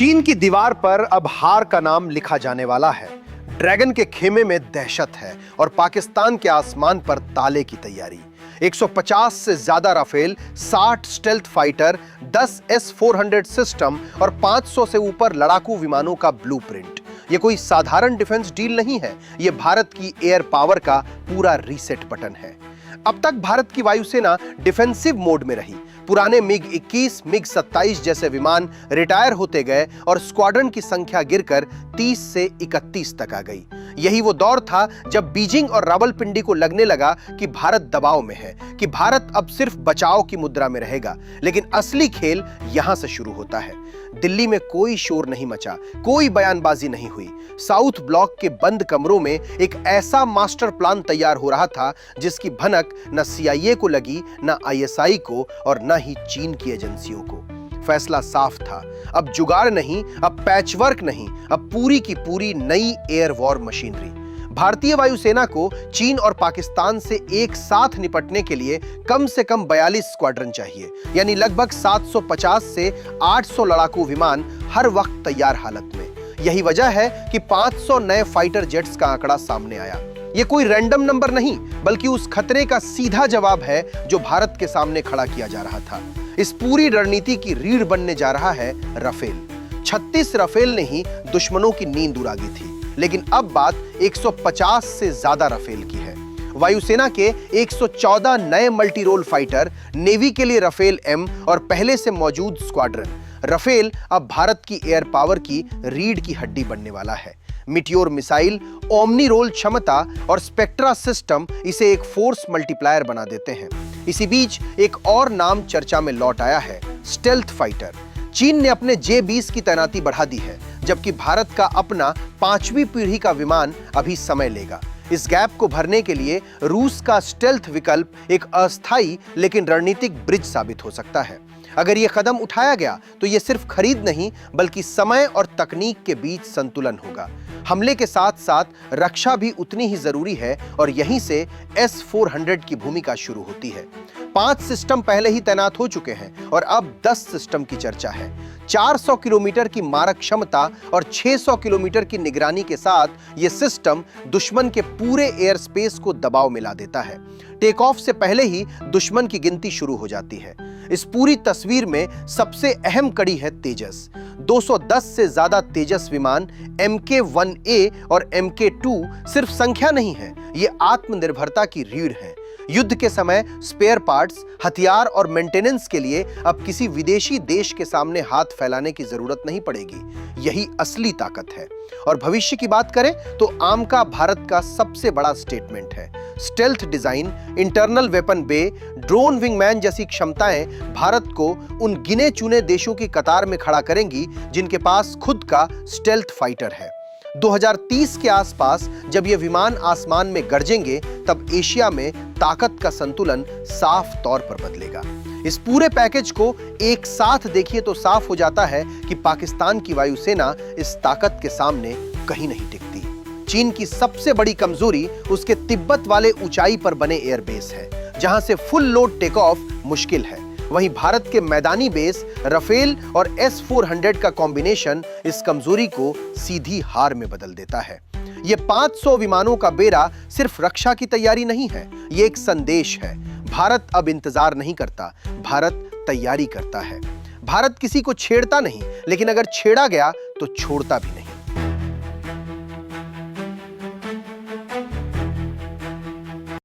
चीन की दीवार पर अब हार का नाम लिखा जाने वाला है। ड्रैगन के खेमे में दहशत है और पाकिस्तान के आसमान पर ताले की तैयारी। 150 से ज्यादा Rafale, 60 stealth fighter, 10 S-400 system और 500 से ऊपर लड़ाकू विमानों का ब्लूप्रिंट। ये कोई साधारण डिफेंस डील नहीं है, ये भारत की एयर पावर का पूरा रीसेट बटन है। अब तक भारत की वायुसेना डिफेंसिव मोड में रही। पुराने MiG-21, MiG-27 जैसे विमान रिटायर होते गए और स्क्वाड्रन की संख्या गिरकर 30 से 31 तक आ गई। यही वो दौर था जब बीजिंग और रावलपिंडी को लगने लगा कि भारत दबाव में है, कि भारत अब सिर्फ बचाव की मुद्रा में रहेगा। लेकिन असली खेल यहां से शुरू होता है। दिल्ली में कोई शोर नहीं मचा, कोई बयानबाजी नहीं हुई। साउथ ब्लॉक के बंद कमरों में एक ऐसा मास्टर प्लान तैयार हो रहा था जिसकी भनक न CIA को लगी, न ISI को और न ही चीन की एजेंसियों को। फैसला साफ था, अब जुगाड़ नहीं, अब पैचवर्क नहीं, अब पूरी की पूरी नई एयर वॉर मशीनरी। भारतीय वायुसेना को चीन और पाकिस्तान से एक साथ निपटने के लिए कम से कम 42 स्क्वाड्रन चाहिए, यानी लगभग 750 से 800 लड़ाकू विमान हर वक्त तैयार हालत में। यही वजह है कि 500 नए फाइटर जेट्स का आंकड़ा सामने आया। यह कोई रैंडम नंबर नहीं, बल्कि उस खतरे का सीधा जवाब है जो भारत के सामने खड़ा किया जा रहा था। इस पूरी रणनीति की रीढ़ बनने जा रहा है राफेल। 36 राफेल ने ही दुश्मनों की नींद उड़ा दी थी, लेकिन अब बात 150 से ज्यादा राफेल की है। वायुसेना के 114 नए मल्टी रोल फाइटर, नेवी के लिए राफेल M और पहले से मौजूद स्क्वाड्रन। राफेल अब भारत की एयर पावर की रीढ़ की हड्डी बनने वाला है। मिटियोर मिसाइल, ओमनी रोल क्षमता और स्पेक्ट्रा सिस्टम इसे एक फोर्स मल्टीप्लायर बना देते हैं। इसी बीच एक और नाम चर्चा में लौट आया है, स्टेल्थ फाइटर। चीन ने अपने J-20 की तैनाती बढ़ा दी है, जबकि भारत का अपना 5वीं पीढ़ी का विमान अभी समय लेगा। इस गैप को भरने के लिए रूस का स्टेल्थ विकल्प एक अस्थायी लेकिन रणनीतिक ब्रिज साबित हो सकता है। अगर यह कदम उठाया गया तो यह सिर्फ खरीद नहीं, बल्कि समय और तकनीक के बीच संतुलन होगा। हमले के साथ साथ रक्षा भी उतनी ही जरूरी है और यहीं से S-400 की भूमिका शुरू होती है। 5 सिस्टम पहले ही तैनात हो चुके हैं और अब 10 सिस्टम की चर्चा है। 400 किलोमीटर की मारक क्षमता और 600 किलोमीटर की निगरानी के साथ यह सिस्टम दुश्मन के पूरे एयर स्पेस को दबाव में ला देता है। टेक ऑफ से पहले ही दुश्मन की गिनती शुरू हो जाती है। इस पूरी तस्वीर में सबसे अहम कड़ी है तेजस। 210 से ज्यादा तेजस विमान, Mk-1A और Mk-2 सिर्फ संख्या नहीं है, ये आत्मनिर्भरता की रीढ़ है। युद्ध के समय स्पेयर पार्ट्स, हथियार और मेंटेनेंस के लिए अब किसी विदेशी देश के सामने हाथ फैलाने की जरूरत नहीं पड़ेगी। यही असली ताकत है। और भविष्य की बात करें तो आमका भारत का सबसे बड़ा स्टेटमेंट है। स्टेल्थ डिजाइन, इंटरनल वेपन बे, ड्रोन विंगमैन जैसी क्षमताएं भारत को उन गिने चुने देशों की कतार में खड़ा करेंगी जिनके पास खुद का स्टेल्थ फाइटर है। 2030 के आसपास जब ये विमान आसमान में गरजेंगे, तब एशिया में ताकत का संतुलन साफ तौर पर बदलेगा। इस पूरे पैकेज को एक साथ देखिए तो साफ हो जाता है कि पाकिस्तान की वायुसेना इस ताकत के सामने कहीं नहीं टिकती। चीन की सबसे बड़ी कमजोरी उसके तिब्बत वाले ऊंचाई पर बने एयरबेस है, जहां से फुल लोड टेक ऑफ मुश्किल है। वहीं भारत के मैदानी बेस, राफेल और S-400 का कॉम्बिनेशन इस कमजोरी को सीधी हार में बदल देता है। ये 500 विमानों का बेड़ा सिर्फ रक्षा की तैयारी नहीं है, ये एक संदेश है। भारत अब इंतजार नहीं करता, भारत तैयारी करता है। भारत किसी को छेड़ता नहीं, लेकिन अगर छेड़ा गया तो छोड़ता भी नहीं।